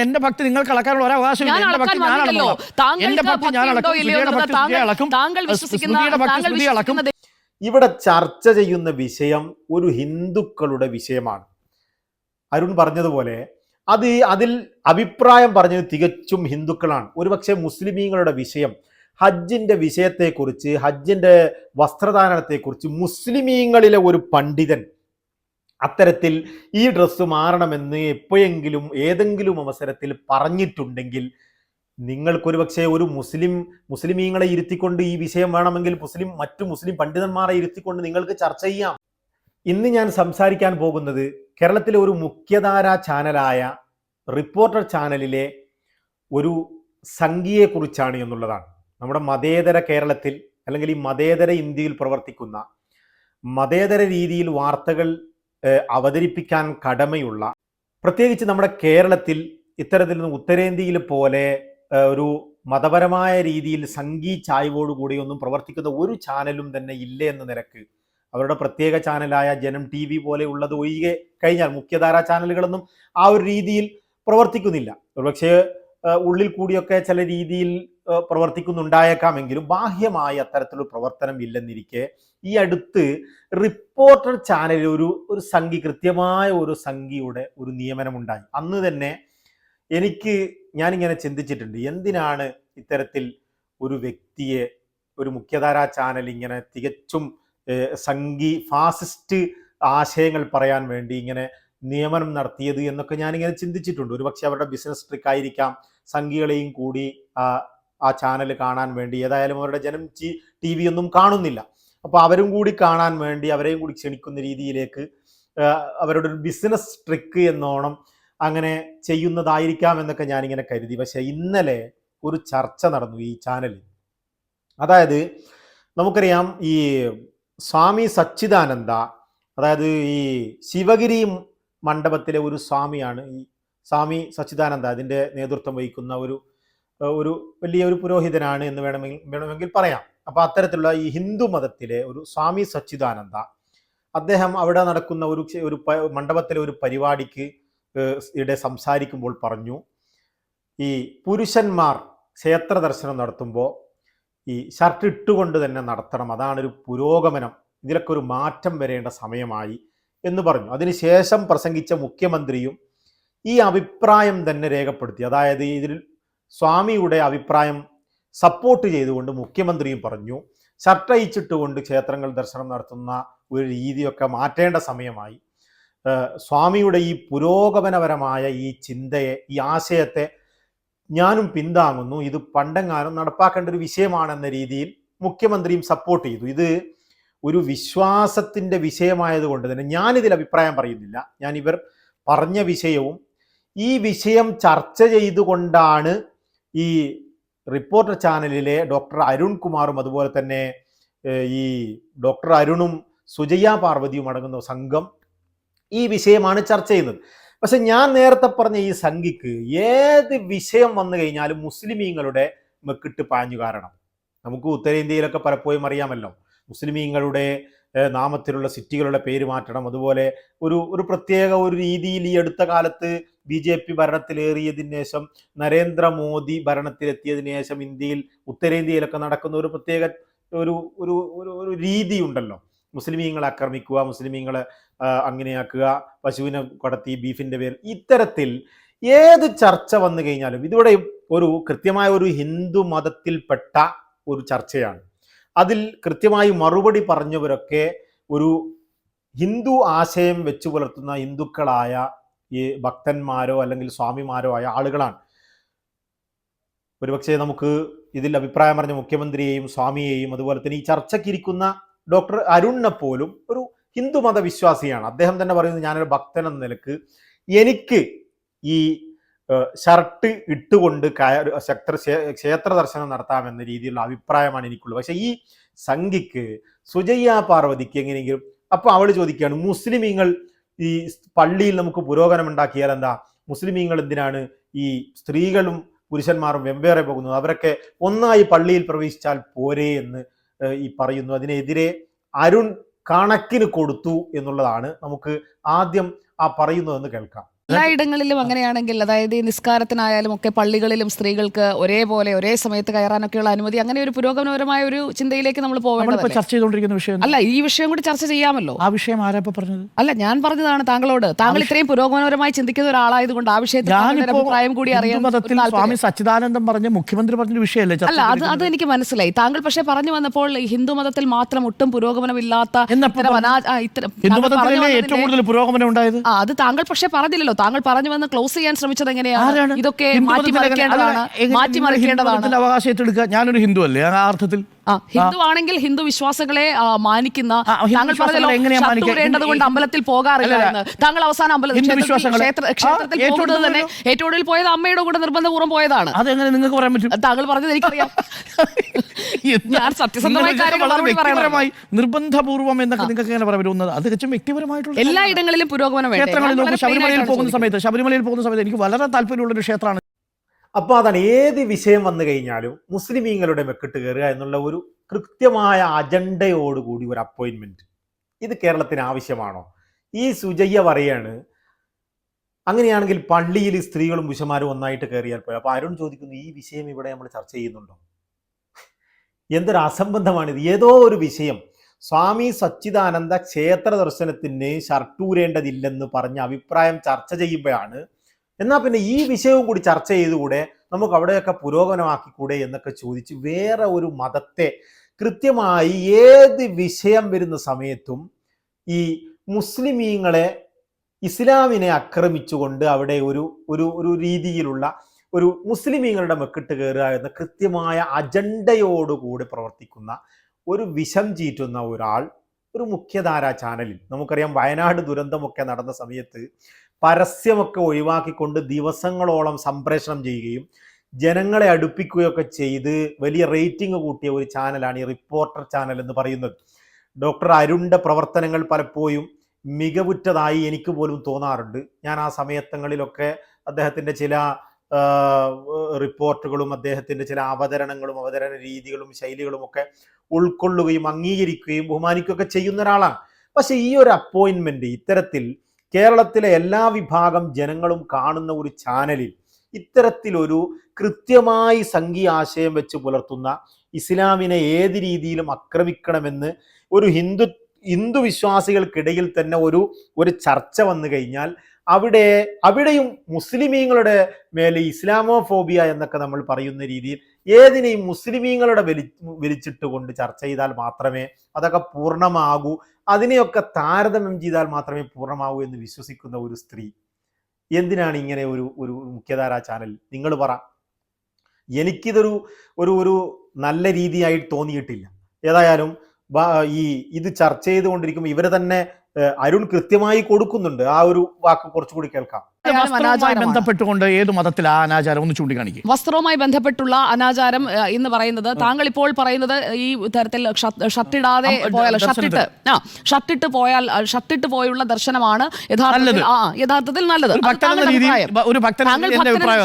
എന്റെ ഭക്തി നിങ്ങൾക്ക് അളക്കാനുള്ള ഒരു അവകാശമില്ല. എന്റെ ഭക്തി ഞാൻ അളന്നോളാം. എന്റെ ഭക്തി ഞാൻ അളക്കും. സുധിയുടെ ഭക്തി സുധി അളക്കും. സ്മൃതിയുടെ ഭക്തി സ്മൃതി അളക്കും. ഇവിടെ ചർച്ച ചെയ്യുന്ന വിഷയം ഒരു ഹിന്ദുക്കളുടെ വിഷയമാണ്. അരുൺ പറഞ്ഞതുപോലെ അതിൽ അഭിപ്രായം പറഞ്ഞത് തികച്ചും ഹിന്ദുക്കളാണ്. ഒരുപക്ഷെ മുസ്ലിമീങ്ങളുടെ വിഷയം, ഹജ്ജിന്റെ വിഷയത്തെക്കുറിച്ച്, ഹജ്ജിന്റെ വസ്ത്രധാരണത്തെക്കുറിച്ച് മുസ്ലിമീങ്ങളിലെ ഒരു പണ്ഡിതൻ അത്തരത്തിൽ ഈ ഡ്രസ്സ് മാറണമെന്ന് എപ്പോഴെങ്കിലും ഏതെങ്കിലും അവസരത്തിൽ പറഞ്ഞിട്ടുണ്ടെങ്കിൽ നിങ്ങൾക്കൊരു പക്ഷേ ഒരു മുസ്ലിമീങ്ങളെ ഇരുത്തിക്കൊണ്ട് ഈ വിഷയം വേണമെങ്കിൽ മറ്റു മുസ്ലിം പണ്ഡിതന്മാരെ ഇരുത്തിക്കൊണ്ട് നിങ്ങൾക്ക് ചർച്ച ചെയ്യാം. ഇന്ന് ഞാൻ സംസാരിക്കാൻ പോകുന്നത് കേരളത്തിലെ ഒരു മുഖ്യധാരാ ചാനലായ റിപ്പോർട്ടർ ചാനലിലെ ഒരു സംഘിയെക്കുറിച്ചാണ് എന്നുള്ളതാണ്. നമ്മുടെ മതേതര കേരളത്തിൽ അല്ലെങ്കിൽ ഈ മതേതര ഇന്ത്യയിൽ പ്രവർത്തിക്കുന്ന, മതേതര രീതിയിൽ വാർത്തകൾ അവതരിപ്പിക്കാൻ കടമയുള്ള, പ്രത്യേകിച്ച് നമ്മുടെ കേരളത്തിൽ ഇത്തരത്തിൽ ഉത്തരേന്ത്യയിൽ പോലെ ഒരു മതപരമായ രീതിയിൽ സംഘി ചായ്വോടുകൂടി ഒന്നും പ്രവർത്തിക്കുന്ന ഒരു ചാനലും തന്നെ ഇല്ല എന്ന നിലക്ക് അവരുടെ പ്രത്യേക ചാനലായ ജനം TV പോലെ ഉള്ളത് ഒഴികെ കഴിഞ്ഞാൽ മുഖ്യധാരാ ചാനലുകളൊന്നും ആ ഒരു രീതിയിൽ പ്രവർത്തിക്കുന്നില്ല. ഒരുപക്ഷെ ഉള്ളിൽ കൂടിയൊക്കെ ചില രീതിയിൽ പ്രവർത്തിക്കുന്നുണ്ടായേക്കാമെങ്കിലും ബാഹ്യമായി അത്തരത്തിലുള്ള പ്രവർത്തനം ഇല്ലെന്നിരിക്കെ ഈ അടുത്ത് റിപ്പോർട്ടർ ചാനലിൽ ഒരു സംഘി, കൃത്യമായ ഒരു സംഘിയുടെ ഒരു നിയമനമുണ്ടായി. അന്ന് തന്നെ ഞാനിങ്ങനെ ചിന്തിച്ചിട്ടുണ്ട്, എന്തിനാണ് ഇത്തരത്തിൽ ഒരു വ്യക്തിയെ ഒരു മുഖ്യധാരാ ചാനൽ ഇങ്ങനെ തികച്ചും സംഘി ഫാസിസ്റ്റ് ആശയങ്ങൾ പറയാൻ വേണ്ടി ഇങ്ങനെ നിയമനം നടത്തിയത് എന്നൊക്കെ ഞാനിങ്ങനെ ചിന്തിച്ചിട്ടുണ്ട്. ഒരുപക്ഷെ അവരുടെ ബിസിനസ് ട്രിക്ക് ആയിരിക്കാം, സംഘികളെയും കൂടി ആ ചാനൽ കാണാൻ വേണ്ടി. ഏതായാലും അവരുടെ ജനം TV ഒന്നും കാണുന്നില്ല, അപ്പോൾ അവരും കൂടി കാണാൻ വേണ്ടി അവരെയും കൂടി ക്ഷണിക്കുന്ന രീതിയിലേക്ക് അവരുടെ ഒരു ബിസിനസ് ട്രിക്ക് എന്നോണം അങ്ങനെ ചെയ്യുന്നതായിരിക്കാം എന്നൊക്കെ ഞാനിങ്ങനെ കരുതി. പക്ഷേ ഇന്നലെ ഒരു ചർച്ച നടന്നു ഈ ചാനലിൽ. അതായത് നമുക്കറിയാം, ഈ സ്വാമി സച്ചിദാനന്ദ, അതായത് ഈ ശിവഗിരി മണ്ഡപത്തിലെ ഒരു സ്വാമിയാണ് ഈ സ്വാമി സച്ചിദാനന്ദ. അതിൻ്റെ നേതൃത്വം വഹിക്കുന്ന ഒരു വലിയൊരു പുരോഹിതനാണ് എന്ന് വേണമെങ്കിൽ പറയാം. അപ്പോൾ അത്തരത്തിലുള്ള ഈ ഹിന്ദു മതത്തിലെ ഒരു സ്വാമി സച്ചിദാനന്ദ, അദ്ദേഹം അവിടെ നടക്കുന്ന ഒരു മണ്ഡപത്തിലെ ഒരു പരിപാടിക്ക് ഇവിടെ സംസാരിക്കുമ്പോൾ പറഞ്ഞു, ഈ പുരുഷന്മാർ ക്ഷേത്ര ദർശനം നടത്തുമ്പോൾ ഈ ഷർട്ട് ഇട്ടുകൊണ്ട് തന്നെ നടത്തണം, അതാണൊരു പുരോഗമനം, ഇതിലൊക്കെ ഒരു മാറ്റം വരേണ്ട സമയമായി എന്ന് പറഞ്ഞു. അതിനുശേഷം പ്രസംഗിച്ച മുഖ്യമന്ത്രിയും ഈ അഭിപ്രായം തന്നെ രേഖപ്പെടുത്തി. അതായത് ഇതിൽ സ്വാമിയുടെ അഭിപ്രായം സപ്പോർട്ട് ചെയ്തുകൊണ്ട് മുഖ്യമന്ത്രിയും പറഞ്ഞു, ഷർട്ട് അയച്ചിട്ടുകൊണ്ട് ക്ഷേത്രങ്ങൾ ദർശനം നടത്തുന്ന ഒരു രീതിയൊക്കെ മാറ്റേണ്ട സമയമായി. സ്വാമിയുടെ ഈ പുരോഗമനപരമായ ഈ ചിന്തയെ, ഈ ആശയത്തെ ഞാനും പിന്താങ്ങുന്നു, ഇത് പണ്ടെങ്ങാനും നടപ്പാക്കേണ്ട ഒരു വിഷയമാണെന്ന രീതിയിൽ മുഖ്യമന്ത്രിയും സപ്പോർട്ട് ചെയ്തു. ഇത് ഒരു വിശ്വാസത്തിൻ്റെ വിഷയമായതുകൊണ്ട് തന്നെ ഞാനിതിൽ അഭിപ്രായം പറയുന്നില്ല. ഞാൻ ഇവർ പറഞ്ഞ വിഷയവും ഈ വിഷയം ചർച്ച ചെയ്തുകൊണ്ടാണ് ഈ റിപ്പോർട്ടർ ചാനലിലെ ഡോക്ടർ അരുൺ കുമാറും അതുപോലെ തന്നെ ഈ ഡോക്ടർ അരുണും സുജയ പാർവതിയും അടങ്ങുന്ന സംഘം ഈ വിഷയമാണ് ചർച്ച ചെയ്യുന്നത്. പക്ഷെ ഞാൻ നേരത്തെ പറഞ്ഞ ഈ സംഘിക്ക് ഏത് വിഷയം വന്നു കഴിഞ്ഞാലും മുസ്ലിമീങ്ങളുടെ മെക്കിട്ട് പാഞ്ഞു. കാരണം നമുക്ക് ഉത്തരേന്ത്യയിലൊക്കെ പലപ്പോഴും അറിയാമല്ലോ, മുസ്ലിമീങ്ങളുടെ നാമത്തിലുള്ള സിറ്റികളുടെ പേര് മാറ്റണം, അതുപോലെ ഒരു പ്രത്യേക ഒരു രീതിയിൽ ഈ അടുത്ത കാലത്ത് BJP ഭരണത്തിലേറിയതിനു ശേഷം, നരേന്ദ്രമോദി ഭരണത്തിലെത്തിയതിനു ശേഷം ഇന്ത്യയിൽ ഉത്തരേന്ത്യയിലൊക്കെ നടക്കുന്ന ഒരു പ്രത്യേക ഒരു രീതി ഉണ്ടല്ലോ, മുസ്ലിമീങ്ങളെ ആക്രമിക്കുക, മുസ്ലിമീങ്ങളെ അങ്ങനെയാക്കുക, പശുവിനെ കടത്തി ബീഫിൻ്റെ പേരിൽ. ഇത്തരത്തിൽ ഏത് ചർച്ച വന്നു കഴിഞ്ഞാലും ഇതിവിടെ കൃത്യമായ ഒരു ഹിന്ദു മതത്തിൽപ്പെട്ട ഒരു ചർച്ചയാണ്. അതിൽ കൃത്യമായി മറുപടി പറഞ്ഞവരൊക്കെ ഒരു ഹിന്ദു ആശയം വെച്ചു പുലർത്തുന്ന ഹിന്ദുക്കളായ ഈ ഭക്തന്മാരോ അല്ലെങ്കിൽ സ്വാമിമാരോ ആയ ആളുകളാണ്. ഒരുപക്ഷെ നമുക്ക് ഇതിൽ അഭിപ്രായം പറഞ്ഞ മുഖ്യമന്ത്രിയെയും സ്വാമിയെയും അതുപോലെ തന്നെ ഈ ചർച്ചയ്ക്കിരിക്കുന്ന ഡോക്ടർ അരുണിനെ പോലും ഒരു ഹിന്ദു മതവിശ്വാസിയാണ്. അദ്ദേഹം തന്നെ പറയുന്നത്, ഞാനൊരു ഭക്തൻ എന്ന നിലക്ക് എനിക്ക് ഈ ഷർട്ട് ഇട്ടുകൊണ്ട് ക്ഷേത്ര ദർശനം നടത്താമെന്ന രീതിയിലുള്ള അഭിപ്രായമാണ് എനിക്കുള്ളത്. പക്ഷെ ഈ സംഘിക്ക്, സുജയ്യ പാർവതിക്ക് എങ്ങനെയെങ്കിലും, അപ്പോൾ അവൾ ചോദിക്കുകയാണ്, മുസ്ലിമീങ്ങൾ ഈ പള്ളിയിൽ നമുക്ക് പുരോഗമനം ഉണ്ടാക്കിയാൽ എന്താ, മുസ്ലിമീങ്ങൾ എന്തിനാണ് ഈ സ്ത്രീകളും പുരുഷന്മാരും വെവ്വേറെ പോകുന്നത്, അവരൊക്കെ ഒന്നായി പള്ളിയിൽ പ്രവേശിച്ചാൽ പോരെ എന്ന് ഈ പറയുന്നു. അതിനെതിരെ അരുൺ കണക്കിന് കൊടുത്തു എന്നുള്ളതാണ് നമുക്ക് ആദ്യം ആ പറയുന്നതെന്ന് കേൾക്കാം. എല്ലായിടങ്ങളിലും അങ്ങനെയാണെങ്കിൽ, അതായത് ഈ നിസ്കാരത്തിനായാലും ഒക്കെ പള്ളികളിലും സ്ത്രീകൾക്ക് ഒരേപോലെ ഒരേ സമയത്ത് കയറാനൊക്കെയുള്ള അനുമതി, അങ്ങനെ ഒരു പുരോഗമനപരമായ ഒരു ചിന്തയിലേക്ക് നമ്മൾ പോകേണ്ടത്. ചർച്ച ചെയ്തുകൊണ്ടിരിക്കുന്ന വിഷയം അല്ല, ഈ വിഷയം കൂടി ചർച്ച ചെയ്യാമല്ലോ. ആ വിഷയം ആരാപ്പ പറഞ്ഞത്? അല്ല, ഞാൻ പറഞ്ഞതാണ് താങ്കളോട്. താങ്കൾ ഇത്രയും പുരോഗമനപരമായി ചിന്തിക്കുന്ന ഒരാളായതുകൊണ്ട് ആ വിഷയത്തിൽ അഭിപ്രായം കൂടി അറിയാൻ. സ്വാമി സച്ചിദാനന്ദം പറഞ്ഞ മുഖ്യമന്ത്രി പറഞ്ഞ വിഷയമല്ലേ? അല്ല, അത് എനിക്ക് മനസ്സിലായി. താങ്കൾ പക്ഷേ പറഞ്ഞു വന്നപ്പോൾ ഹിന്ദു മതത്തിൽ മാത്രം ഒട്ടും പുരോഗമനമില്ലാത്ത ഏറ്റവും കൂടുതൽ പുരോഗമനം ഉണ്ടായത് അത് താങ്കൾ പക്ഷേ പറഞ്ഞില്ലല്ലോ. താങ്കൾ പറഞ്ഞു വന്ന് ക്ലോസ് ചെയ്യാൻ ശ്രമിച്ചത് എങ്ങനെയാണ്? ഇതൊക്കെ മാറ്റിമറിക്കേണ്ടതാണ്, മാറ്റിമറിക്കേണ്ടതാണ്. അവകാശം ഏറ്റെടുക്കുക. ഞാനൊരു ഹിന്ദു അല്ലേ ആ അർത്ഥത്തിൽ? ഹിന്ദു ആണെങ്കിൽ ഹിന്ദു വിശ്വാസങ്ങളെ മാനിക്കുന്ന, താങ്കൾ പറഞ്ഞല്ലോ ഷർട്ട് കൊണ്ട് അമ്പലത്തിൽ പോകാറില്ല എന്ന്. താങ്കൾ അവസാനം ക്ഷേത്രത്തിൽ പോകുന്നത് തന്നെ ഏറ്റവും കൂടുതൽ പോയത് അമ്മയുടെ കൂടെ നിർബന്ധപൂർവ്വം പോയതാണ്. അതെങ്ങനെ നിങ്ങൾക്ക് പറയാൻ പറ്റും? താങ്കൾ പറഞ്ഞത് എനിക്കറിയാം. ഞാൻ സത്യസന്ധമായ നിർബന്ധപൂർവ്വം എന്നൊക്കെ നിങ്ങൾക്ക് എങ്ങനെ പറയാൻ പറ്റുന്നത്? അത് തികച്ചും വ്യക്തിപരമായിട്ടുള്ള എല്ലായിടങ്ങളിലും പുരോഗമനം. ശബരിമലയിൽ പോകുന്ന സമയത്ത് എനിക്ക് വളരെ താല്പര്യമുള്ളൊരു ക്ഷേത്രമാണ്. അപ്പോൾ അതാണ്, ഏത് വിഷയം വന്നു കഴിഞ്ഞാലും മുസ്ലിമീങ്ങളുടെ മെക്കിട്ട് കയറുക എന്നുള്ള ഒരു കൃത്യമായ അജണ്ടയോടുകൂടി ഒരു അപ്പോയിൻമെന്റ്, ഇത് കേരളത്തിന് ആവശ്യമാണോ? ഈ സുജയ്യ പറയാണ് അങ്ങനെയാണെങ്കിൽ പള്ളിയിൽ സ്ത്രീകളും പുരുഷന്മാരും ഒന്നായിട്ട് കയറിയാൽ പോയി. അപ്പോൾ അരുൺ ചോദിക്കുന്നു, ഈ വിഷയം ഇവിടെ നമ്മൾ ചർച്ച ചെയ്യുന്നുണ്ടോ? എന്തൊരു അസംബന്ധമാണിത്. ഏതോ ഒരു വിഷയം സ്വാമി സച്ചിദാനന്ദ ക്ഷേത്ര ദർശനത്തിന് ഷർട്ടൂരേണ്ടതില്ലെന്ന് പറഞ്ഞ അഭിപ്രായം ചർച്ച ചെയ്യുമ്പോഴാണ്, എന്നാൽ പിന്നെ ഈ വിഷയവും കൂടി ചർച്ച ചെയ്തുകൂടെ, നമുക്ക് അവിടെയൊക്കെ പുരോഗമനമാക്കിക്കൂടെ എന്നൊക്കെ ചോദിച്ച് വേറെ ഒരു മതത്തെ കൃത്യമായി ഏത് വിഷയം വരുന്ന സമയത്തും ഈ മുസ്ലിമീങ്ങളെ, ഇസ്ലാമിനെ ആക്രമിച്ചുകൊണ്ട് അവിടെ ഒരു രീതിയിലുള്ള ഒരു മുസ്ലിമീങ്ങളുടെ മെക്കിട്ട് കയറുക എന്ന കൃത്യമായ അജണ്ടയോടുകൂടി പ്രവർത്തിക്കുന്ന ഒരു വിഷം ചീറ്റുന്ന ഒരാൾ ഒരു മുഖ്യധാരാ ചാനലിൽ, നമുക്കറിയാം വയനാട് ദുരന്തമൊക്കെ നടന്ന സമയത്ത് പരസ്യമൊക്കെ ഒഴിവാക്കിക്കൊണ്ട് ദിവസങ്ങളോളം സംപ്രേഷണം ചെയ്യുകയും ജനങ്ങളെ അടുപ്പിക്കുകയൊക്കെ ചെയ്ത് വലിയ റേറ്റിംഗ് കൂട്ടിയ ഒരു ചാനലാണ് ഈ റിപ്പോർട്ടർ ചാനൽ എന്ന് പറയുന്നത്. ഡോക്ടർ അരുണിന്റെ പ്രവർത്തനങ്ങൾ പലപ്പോഴും മികവുറ്റതായി എനിക്ക് പോലും തോന്നാറുണ്ട്. ഞാൻ ആ സമയത്തങ്ങളിലൊക്കെ അദ്ദേഹത്തിൻ്റെ ചില റിപ്പോർട്ടുകളും അദ്ദേഹത്തിൻ്റെ ചില അവതരണങ്ങളും അവതരണ രീതികളും ശൈലികളും ഒക്കെ ഉൾക്കൊള്ളുകയും അംഗീകരിക്കുകയും ബഹുമാനിക്കുകയൊക്കെ ചെയ്യുന്ന ഒരാളാണ്. പക്ഷെ ഈ ഒരു അപ്പോയിൻമെന്റ് ഇത്തരത്തിൽ കേരളത്തിലെ എല്ലാ വിഭാഗം ജനങ്ങളും കാണുന്ന ഒരു ചാനലിൽ ഇത്തരത്തിലൊരു കൃത്യമായി സംഘീയ ആശയം വെച്ച് പുലർത്തുന്ന, ഇസ്ലാമിനെ ഏത് രീതിയിലും ആക്രമിക്കണമെന്ന് ഒരു ഹിന്ദു വിശ്വാസികൾക്കിടയിൽ തന്നെ ഒരു ചർച്ച വന്നു കഴിഞ്ഞാൽ അവിടെയും മുസ്ലിമീങ്ങളുടെ മേലെ ഇസ്ലാമോഫോബിയ എന്നൊക്കെ നമ്മൾ പറയുന്ന രീതിയിൽ ഏതിനെയും മുസ്ലിമീങ്ങളുടെ വലിച്ചിട്ട് കൊണ്ട് ചർച്ച ചെയ്താൽ മാത്രമേ അതൊക്കെ പൂർണ്ണമാകൂ, അതിനെയൊക്കെ താരതമ്യം ചെയ്താൽ മാത്രമേ പൂർണ്ണമാകൂ എന്ന് വിശ്വസിക്കുന്ന ഒരു സ്ത്രീ എന്തിനാണ് ഇങ്ങനെ ഒരു മുഖ്യധാരാ ചാനൽ? നിങ്ങൾ പറ. എനിക്കിതൊരു നല്ല രീതിയായി തോന്നിയിട്ടില്ല. ഏതായാലും ഇത് ചർച്ച ചെയ്തുകൊണ്ടിരിക്കുമ്പോൾ ഇവര് തന്നെ അരുൺ കൃത്യമായി കൊടുക്കുന്നുണ്ട്. ആ ഒരു വാക്ക് കുറച്ചുകൂടി കേൾക്കാം. ബന്ധപ്പെട്ടുകൊണ്ട് ഏത് മതത്തിലെ അനാചാരം ഒന്ന് ചൂണ്ടിക്കാണിക്കും. വസ്ത്രവുമായി ബന്ധപ്പെട്ടുള്ള അനാചാരം എന്ന് പറയുന്നത്, താങ്കൾ ഇപ്പോൾ പറയുന്നത് ഈ തരത്തിൽ ഷർട്ടിടാതെ പോയാൽ, ഷർട്ടിട്ട് പോയുള്ള ദർശനമാണ് യഥാർത്ഥത്തിൽ നല്ലത്.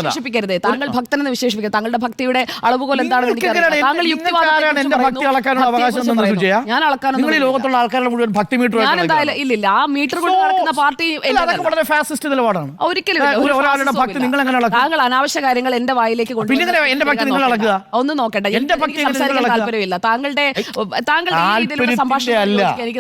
വിശേഷിപ്പിക്കരുതേ, താങ്കൾ ഭക്തനെന്ന് വിശേഷിപ്പിക്കരുത്. താങ്കളുടെ ഭക്തിയുടെ അളവുകോൽ എന്താണെന്ന് എനിക്കറിയാം. താങ്കൾ ഞാൻ അളക്കാനൊന്നും ലോകത്തുള്ള ആൾക്കാരുടെ മുഴുവൻ ഭക്തി മീറ്റർ ഞാൻ എന്തായാലും ഇല്ലില്ല. ആ മീറ്റർ കൊണ്ട് നടക്കുന്ന പാർട്ടി ഒരിക്കലും. താങ്കൾ അനാവശ്യ കാര്യങ്ങൾ എന്റെ വായിലേക്ക് ഒന്ന് നോക്കട്ടെ. സംസാരിക്കാൻ താല്പര്യമില്ല. താങ്കളുടെ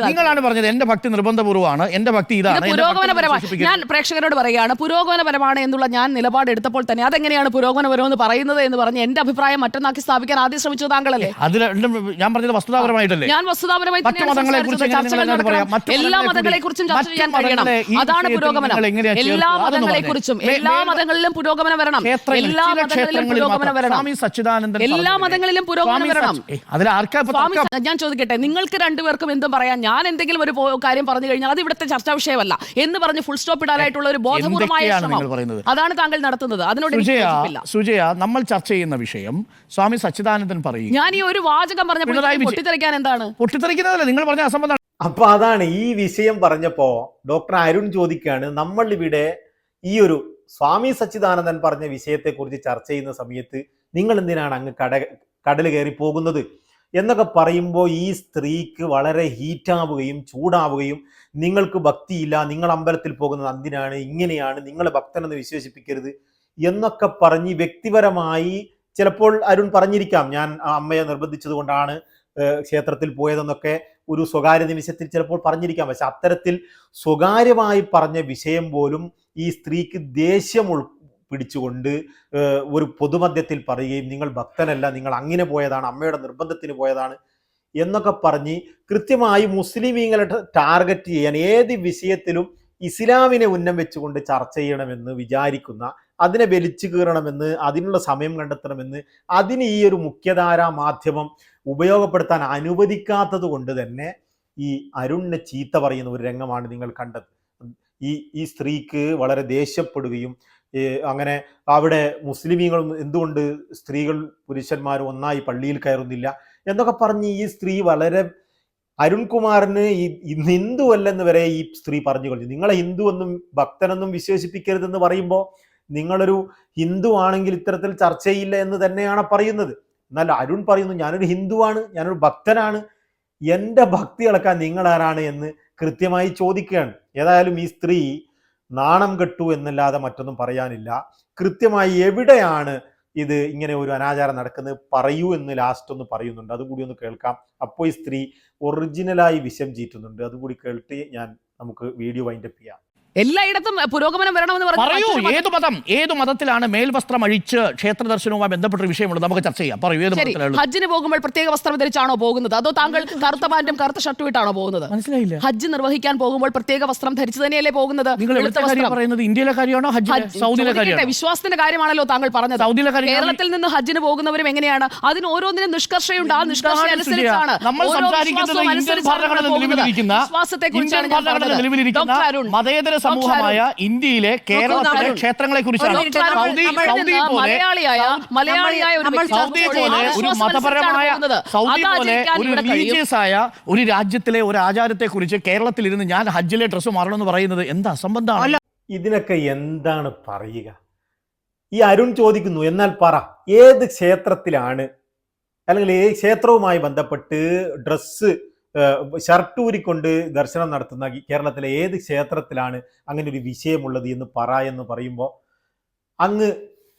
നിങ്ങളാണ് പറഞ്ഞത് എന്റെ ഭക്തി നിർബന്ധപൂർവ്വമാണ്, എന്റെ ഭക്തി ഇതാണ്, പുരോഗമനപരമാണ്. ഞാൻ പ്രേക്ഷകരോട് പറയുകയാണ്, പുരോഗമനപരമാണ് എന്നുള്ള ഞാൻ നിലപാട് എടുത്തപ്പോൾ തന്നെ അതെങ്ങനെയാണ് പുരോഗമനപരം എന്ന് പറയുന്നത് എന്ന് പറഞ്ഞ് എന്റെ അഭിപ്രായം മറ്റൊന്നാക്കി സ്ഥാപിക്കാൻ ആദ്യം ശ്രമിച്ചത് താങ്കളല്ലേ? ഞാൻ പറഞ്ഞത് വസ്തുതാപരമായിട്ടല്ലേ? ഞാൻ വസ്തുതാപരമായി എല്ലാ മതങ്ങളെക്കുറിച്ചും ചർച്ച ചെയ്യാൻ കഴിയണം. അതാണ് പുരോഗമനം. എല്ലാ മതങ്ങളെക്കുറിച്ചും, എല്ലാ മതങ്ങളിലും പുരോഗമനം വരണം. എല്ലാ മതങ്ങളിലും പുരോഗമനം വരണം. എല്ലാ മതങ്ങളിലും പുരോഗമനം വരണം. ഞാൻ ചോദിക്കട്ടെ, നിങ്ങൾക്ക് രണ്ടുപേർക്കും എന്തും പറയാം. ഞാൻ എന്തെങ്കിലും ഒരു കാര്യം പറഞ്ഞു കഴിഞ്ഞാൽ അത് ഇവിടുത്തെ ചർച്ചാ വിഷയമല്ല എന്ന് പറഞ്ഞ് ഫുൾ സ്റ്റോപ്പ് ഇടാനായിട്ടുള്ള ഒരു ബോധപൂർവമായ ശ്രമം അതാണ് താങ്കൾ നടത്തുന്നത്. അതിനോട് സുജയ, നമ്മൾ ചർച്ച ചെയ്യുന്ന വിഷയം സ്വാമി സച്ചിദാനന്ദൻ പറയും. ഞാൻ ഈ ഒരു വാചകം പറഞ്ഞപ്പോൾ പൊട്ടിത്തെറിക്കാൻ എന്താണ്? പൊട്ടിത്തെറിക്കുന്നതല്ല, നിങ്ങൾ പറഞ്ഞ അസംബന്ധം. അപ്പൊ അതാണ് ഈ വിഷയം പറഞ്ഞപ്പോ ഡോക്ടർ അരുൺ ചോദിക്കാണ്, നമ്മൾ ഇവിടെ ഈ ഒരു സ്വാമി സച്ചിദാനന്ദൻ പറഞ്ഞ വിഷയത്തെക്കുറിച്ച് ചർച്ച ചെയ്യുന്ന സമയത്ത് നിങ്ങൾ എന്തിനാണ് അങ്ങ് കടൽ കയറി പോകുന്നത്? എന്നൊക്കെ പറയുമ്പോൾ ഈ സ്ത്രീക്ക് വളരെ ഹീറ്റാവുകയും ചൂടാവുകയും നിങ്ങൾക്ക് ഭക്തിയില്ല, നിങ്ങൾ അമ്പലത്തിൽ പോകുന്നത് എന്തിനാണ്, ഇങ്ങനെയാണ്, നിങ്ങളെ ഭക്തനെന്ന് വിശേഷിപ്പിക്കരുത് എന്നൊക്കെ പറഞ്ഞ് വ്യക്തിപരമായി ചിലപ്പോൾ അരുൺ പറഞ്ഞിരിക്കാം, ഞാൻ ആ അമ്മയെ നിർബന്ധിച്ചത് കൊണ്ടാണ് ക്ഷേത്രത്തിൽ പോയതെന്നൊക്കെ ഒരു സ്വകാര്യ നിമിഷത്തിൽ ചിലപ്പോൾ പറഞ്ഞിരിക്കാം. പക്ഷെ അത്തരത്തിൽ സ്വകാര്യമായി പറഞ്ഞ വിഷയം പോലും ഈ സ്ത്രീക്ക് ദേഷ്യം പിടിച്ചുകൊണ്ട് ഒരു പൊതുമധ്യത്തിൽ പറയുകയും നിങ്ങൾ ഭക്തനല്ല, നിങ്ങൾ അങ്ങനെ പോയതാണ്, അമ്മയുടെ നിർബന്ധത്തിന് പോയതാണ് എന്നൊക്കെ പറഞ്ഞ് കൃത്യമായി മുസ്ലിമീങ്ങളെ ടാർഗറ്റ് ചെയ്യാൻ ഏത് വിഷയത്തിലും ഇസ്ലാമിനെ ഉന്നം വെച്ചുകൊണ്ട് ചർച്ച ചെയ്യണമെന്ന് വിചാരിക്കുന്ന, അതിനെ വലിച്ചു കീറണമെന്ന്, അതിനുള്ള സമയം കണ്ടെത്തണമെന്ന്, അതിന് ഈ ഒരു മുഖ്യധാരാ മാധ്യമം ഉപയോഗപ്പെടുത്താൻ അനുവദിക്കാത്തത് കൊണ്ട് തന്നെ ഈ അരുണിനെ ചീത്ത പറയുന്ന ഒരു രംഗമാണ് നിങ്ങൾ കണ്ടത്. ഈ സ്ത്രീക്ക് വളരെ ദേഷ്യപ്പെടുകയും അങ്ങനെ അവിടെ മുസ്ലിമീങ്ങളും എന്തുകൊണ്ട് സ്ത്രീകൾ പുരുഷന്മാരും ഒന്നായി പള്ളിയിൽ കയറുന്നില്ല എന്നൊക്കെ പറഞ്ഞ് ഈ സ്ത്രീ വളരെ അരുൺകുമാറിന് ഈ ഹിന്ദു അല്ലെന്ന് വരെ ഈ സ്ത്രീ പറഞ്ഞു കഴിഞ്ഞു. നിങ്ങളെ ഹിന്ദു എന്നും ഭക്തനെന്നും വിശേഷിപ്പിക്കരുതെന്ന് പറയുമ്പോൾ നിങ്ങളൊരു ഹിന്ദു ആണെങ്കിൽ ഇത്തരത്തിൽ ചർച്ച ചെയ്യില്ല എന്ന് തന്നെയാണ് പറയുന്നത്. എന്നാൽ അരുൺ പറയുന്നു ഞാനൊരു ഹിന്ദുവാണ്, ഞാനൊരു ഭക്തനാണ്, എൻ്റെ ഭക്തി അളക്കാൻ നിങ്ങൾ ആരാണ് എന്ന് കൃത്യമായി ചോദിക്കുകയാണ്. ഏതായാലും ഈ സ്ത്രീ നാണം കെട്ടു എന്നല്ലാതെ മറ്റൊന്നും പറയാനില്ല. കൃത്യമായി എവിടെയാണ് ഇത് ഇങ്ങനെ ഒരു അനാചാരം നടക്കുന്നത് പറയൂ എന്ന് ലാസ്റ്റ് ഒന്ന് പറയുന്നുണ്ട്, അതുകൂടി ഒന്ന് കേൾക്കാം. അപ്പോൾ ഈ സ്ത്രീ ഒറിജിനലായി വിഷം ചീറ്റുന്നുണ്ട്, അതുകൂടി കേട്ട് നമുക്ക് വീഡിയോ വൈൻഡപ്പ് ചെയ്യാം. എല്ലായിടത്തും പുരോഗമനം വരണമെന്ന് പറയൂ. ഏത് മതത്തിലാണ് മേൽവസ്ത്രം അഴിച്ച് ക്ഷേത്ര ദർശനവുമായി ബന്ധപ്പെട്ട വിഷയമുള്ളത്, നമുക്ക് ചർച്ച ചെയ്യാം. പറയൂ, ഏത് മതത്തിലാണ്? ഹജ്ജിന് പോകുമ്പോൾ പ്രത്യേക വസ്ത്രം ധരിച്ചാണോ പോകുന്നത്, അതോ താങ്കൾ കറുത്ത പാന്റും കറുത്ത ഷർട്ടും ഇട്ടാണോ പോകുന്നത്? മനസ്സിലായില്ല. ഹജ്ജ് നിർവഹിക്കാൻ പോകുമ്പോൾ പ്രത്യേക വസ്ത്രം ധരിച്ചു തന്നെയല്ലേ പോകുന്നത്? പറയുന്നത് ഇന്ത്യയിലെ കാര്യമാണോ സൗദിയിലെ കാര്യമാണോ? വിശ്വാസത്തിന്റെ കാര്യമാണല്ലോ താങ്കൾ പറഞ്ഞത്. സൗദിയിലെ കാര്യം. കേരളത്തിൽ നിന്ന് ഹജ്ജിന് പോകുന്നവരും എങ്ങനെയാണ്? അതിന് ഓരോന്നിനും നിഷ്കർഷയുണ്ട്. ആ നിഷ്കർഷ അനുസരിച്ചാണ് വിശ്വാസത്തെ കുറിച്ചാണ് മതേതര സമൂഹമായ ഇന്ത്യയിലെ കേരളത്തിലെ ക്ഷേത്രങ്ങളെ കുറിച്ചാണ്. മലയാളിയായ ഒരു മതപരമായ ഒരു റിലീജിയസ് ആയ ഒരു രാജ്യത്തിലെ ഒരു ആചാരത്തെ കുറിച്ച് കേരളത്തിൽ ഇരുന്ന് ഞാൻ ഹജ്ജിലെ ഡ്രസ്സ് മാറണമെന്ന് പറയുന്നത് എന്താ സംബന്ധമാണ്? ഇതിനൊക്കെ എന്താണ് പറയുക? ഈ അരുൺ ചോദിക്കുന്നു, എന്നാൽ പറ ഏത് ക്ഷേത്രത്തിലാണ്, അല്ലെങ്കിൽ ഏത് ക്ഷേത്രവുമായി ബന്ധപ്പെട്ട് ഡ്രസ്സ് ഷർട്ട് ഊരിക്കൊണ്ട് ദർശനം നടത്തുന്ന കേരളത്തിലെ ഏത് ക്ഷേത്രത്തിലാണ് അങ്ങനെ ഒരു വിഷയമുള്ളത് എന്ന് എന്ന് പറയുമ്പോൾ അങ്ങ്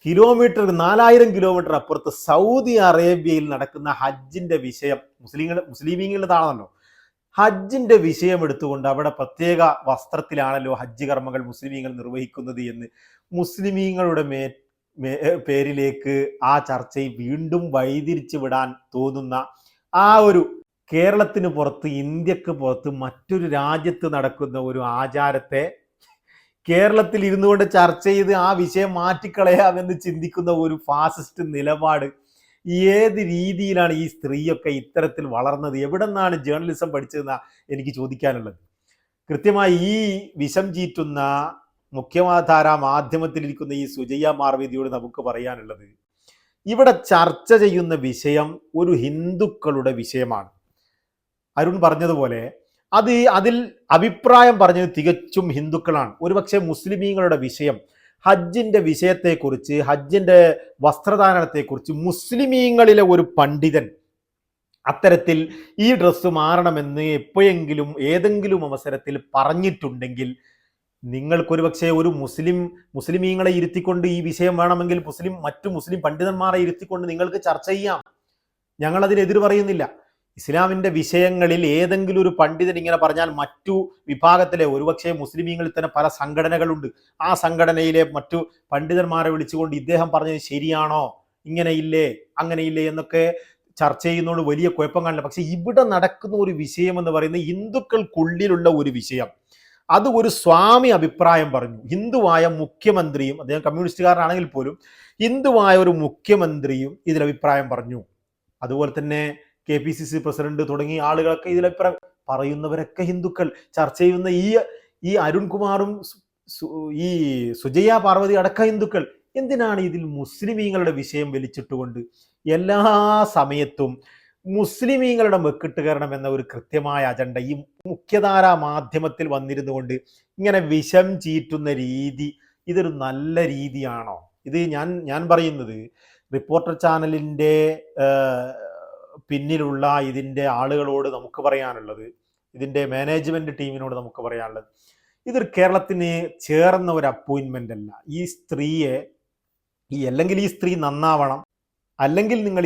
4000 കിലോമീറ്റർ അപ്പുറത്ത് സൗദി അറേബ്യയിൽ നടക്കുന്ന ഹജ്ജിന്റെ വിഷയം മുസ്ലിമീങ്ങളുടേതാണല്ലോ. ഹജ്ജിന്റെ വിഷയം എടുത്തുകൊണ്ട് അവിടെ പ്രത്യേക വസ്ത്രത്തിലാണല്ലോ ഹജ്ജ് കർമ്മങ്ങൾ മുസ്ലിമീങ്ങൾ നിർവഹിക്കുന്നത് എന്ന് മുസ്ലിമീങ്ങളുടെ പേരിലേക്ക് ആ ചർച്ചയെ വീണ്ടും വഴിതിരിച്ചു വിടാൻ തോന്നുന്ന ആ ഒരു കേരളത്തിന് പുറത്ത്, ഇന്ത്യക്ക് പുറത്ത് മറ്റൊരു രാജ്യത്ത് നടക്കുന്ന ഒരു ആചാരത്തെ കേരളത്തിൽ ഇരുന്നു കൊണ്ട് ചർച്ച ചെയ്ത് ആ വിഷയം മാറ്റിക്കളയാമെന്ന് ചിന്തിക്കുന്ന ഒരു ഫാസിസ്റ്റ് നിലപാട്. ഏത് രീതിയിലാണ് ഈ സ്ത്രീയൊക്കെ ഇത്തരത്തിൽ വളർന്നത്? എവിടെ നിന്നാണ് ജേർണലിസം പഠിച്ചതെന്നാണ് എനിക്ക് ചോദിക്കാനുള്ളത്. കൃത്യമായി ഈ വിഷം ചീറ്റുന്ന മുഖ്യധാരാ മാധ്യമത്തിലിരിക്കുന്ന ഈ സുജയ്യ മാർവേദിയോട് നമുക്ക് പറയാനുള്ളത്, ഇവിടെ ചർച്ച ചെയ്യുന്ന വിഷയം ഒരു ഹിന്ദുക്കളുടെ വിഷയമാണ്. അരുൺ പറഞ്ഞതുപോലെ അതിൽ അഭിപ്രായം പറഞ്ഞത് തികച്ചും ഹിന്ദുക്കളാണ്. ഒരുപക്ഷെ മുസ്ലിമീങ്ങളുടെ വിഷയം, ഹജ്ജിന്റെ വിഷയത്തെക്കുറിച്ച്, ഹജ്ജിന്റെ വസ്ത്രധാരണത്തെക്കുറിച്ച് മുസ്ലിമീങ്ങളിലെ ഒരു പണ്ഡിതൻ അത്തരത്തിൽ ഈ ഡ്രസ്സ് മാറണമെന്ന് എപ്പോഴെങ്കിലും ഏതെങ്കിലും അവസരത്തിൽ പറഞ്ഞിട്ടുണ്ടെങ്കിൽ നിങ്ങൾക്കൊരു പക്ഷേ ഒരു മുസ്ലിമീങ്ങളെ ഇരുത്തിക്കൊണ്ട് ഈ വിഷയം വേണമെങ്കിൽ മറ്റു മുസ്ലിം പണ്ഡിതന്മാരെ ഇരുത്തിക്കൊണ്ട് നിങ്ങൾക്ക് ചർച്ച ചെയ്യാം. ഞങ്ങളതിനെതിര് പറയുന്നില്ല. ഇസ്ലാമിന്റെ വിഷയങ്ങളിൽ ഏതെങ്കിലും ഒരു പണ്ഡിതൻ ഇങ്ങനെ പറഞ്ഞാൽ മറ്റു വിഭാഗത്തിലെ, ഒരുപക്ഷെ മുസ്ലിമീങ്ങളിൽ തന്നെ പല സംഘടനകളുണ്ട്, ആ സംഘടനയിലെ മറ്റു പണ്ഡിതന്മാരെ വിളിച്ചുകൊണ്ട് ഇദ്ദേഹം പറഞ്ഞത് ശരിയാണോ, ഇങ്ങനെയില്ലേ അങ്ങനെയില്ലേ എന്നൊക്കെ ചർച്ച ചെയ്യുന്നതുകൊണ്ട് വലിയ കുഴപ്പം കാണില്ല. പക്ഷെ ഇവിടെ നടക്കുന്ന ഒരു വിഷയം എന്ന് പറയുന്നത് ഹിന്ദുക്കൾക്കുള്ളിലുള്ള ഒരു വിഷയം. അത് ഒരു സ്വാമി അഭിപ്രായം പറഞ്ഞു. ഹിന്ദുവായ മുഖ്യമന്ത്രിയും, അദ്ദേഹം കമ്മ്യൂണിസ്റ്റുകാരനാണെങ്കിൽ പോലും ഹിന്ദുവായ ഒരു മുഖ്യമന്ത്രിയും ഇതിൽ അഭിപ്രായം പറഞ്ഞു. അതുപോലെ തന്നെ KPCC പ്രസിഡന്റ് തുടങ്ങിയ ആളുകളൊക്കെ ഇതിലഭിപ്രായം പറയുന്നവരൊക്കെ ഹിന്ദുക്കൾ. ചർച്ച ചെയ്യുന്ന ഈ അരുൺകുമാറും ഈ സുജയ്യ പാർവതി അടക്കം ഹിന്ദുക്കൾ. എന്തിനാണ് ഇതിൽ മുസ്ലിമീങ്ങളുടെ വിഷയം വലിച്ചിട്ടുകൊണ്ട് എല്ലാ സമയത്തും മുസ്ലിമീങ്ങളുടെ മെക്കിട്ട് കയറണം എന്ന ഒരു കൃത്യമായ അജണ്ട ഈ മുഖ്യധാരാ മാധ്യമത്തിൽ വന്നിരുന്നു കൊണ്ട് ഇങ്ങനെ വിഷം ചീറ്റുന്ന രീതി, ഇതൊരു നല്ല രീതിയാണോ? ഇത് ഞാൻ പറയുന്നത് റിപ്പോർട്ടർ ചാനലിൻ്റെ പിന്നിലുള്ള ഇതിൻ്റെ ആളുകളോട് നമുക്ക് പറയാനുള്ളത്, ഇതിൻ്റെ മാനേജ്മെൻറ്റ് ടീമിനോട് നമുക്ക് പറയാനുള്ളത്, ഇതൊരു കേരളത്തിന് ചേർന്ന ഒരു അപ്പോയിൻമെൻ്റ് അല്ല. ഈ സ്ത്രീയെ അല്ലെങ്കിൽ ഈ സ്ത്രീ നന്നാവണം, അല്ലെങ്കിൽ നിങ്ങൾ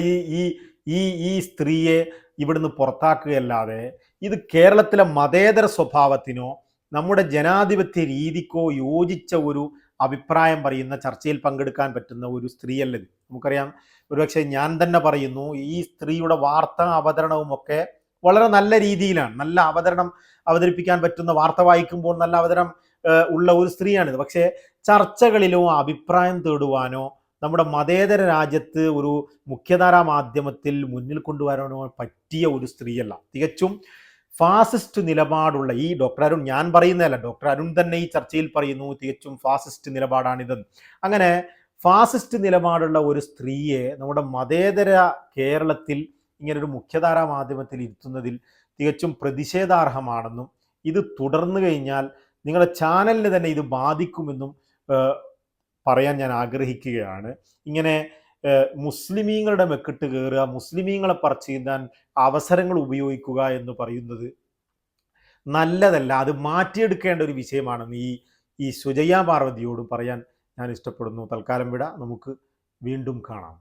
ഈ സ്ത്രീയെ ഇവിടുന്ന് പുറത്താക്കുകയല്ലാതെ ഇത് കേരളത്തിലെ മതേതര സ്വഭാവത്തിനോ നമ്മുടെ ജനാധിപത്യ രീതിക്കോ യോജിച്ച ഒരു അഭിപ്രായം പറയുന്ന ചർച്ചയിൽ പങ്കെടുക്കാൻ പറ്റുന്ന ഒരു സ്ത്രീയല്ലത്. നമുക്കറിയാം, ഒരുപക്ഷെ ഞാൻ തന്നെ പറയുന്നു, ഈ സ്ത്രീയുടെ വാർത്താ അവതരണവും ഒക്കെ വളരെ നല്ല രീതിയിലാണ്. നല്ല അവതരിപ്പിക്കാൻ പറ്റുന്ന, വാർത്ത വായിക്കുമ്പോൾ നല്ല അവതരണം ഉള്ള ഒരു സ്ത്രീയാണിത്. പക്ഷേ ചർച്ചകളിലോ അഭിപ്രായം തേടുവാനോ നമ്മുടെ മതേതര രാജ്യത്ത് ഒരു മുഖ്യധാരാ മാധ്യമത്തിൽ മുന്നിൽ കൊണ്ടുവരാനോ പറ്റിയ ഒരു സ്ത്രീയല്ല. തികച്ചും ഫാസിസ്റ്റ് നിലപാടുള്ള ഈ ഡോക്ടർ അരുൺ, ഞാൻ പറയുന്നതല്ല, ഡോക്ടർ അരുൺ തന്നെ ഈ ചർച്ചയിൽ പറയുന്നു തികച്ചും ഫാസിസ്റ്റ് നിലപാടാണിതെന്ന്. അങ്ങനെ ഫാസിസ്റ്റ് നിലപാടുള്ള ഒരു സ്ത്രീയെ നമ്മുടെ മതേതര കേരളത്തിൽ ഇങ്ങനൊരു മുഖ്യധാരാ മാധ്യമത്തിൽ ഇരുത്തുന്നതിൽ തികച്ചും പ്രതിഷേധാർഹമാണെന്നും ഇത് തുടർന്നു കഴിഞ്ഞാൽ നിങ്ങളുടെ ചാനലിന് തന്നെ ഇത് ബാധിക്കുമെന്നും പറയാൻ ഞാൻ ആഗ്രഹിക്കുകയാണ്. ഇങ്ങനെ മുസ്ലിമീങ്ങളുടെ മെക്കിട്ട് കയറുക, മുസ്ലിമീങ്ങളെ പറിച്ചുതാൻ അവസരങ്ങൾ ഉപയോഗിക്കുക എന്ന് പറയുന്നത് നല്ലതല്ല. അത് മാറ്റിയെടുക്കേണ്ട ഒരു വിഷയമാണെന്ന് ഈ സുജയ പാർവതിയോട് പറയാൻ ഞാൻ ഇഷ്ടപ്പെടുന്നു. തൽക്കാലം വിട, നമുക്ക് വീണ്ടും കാണാം.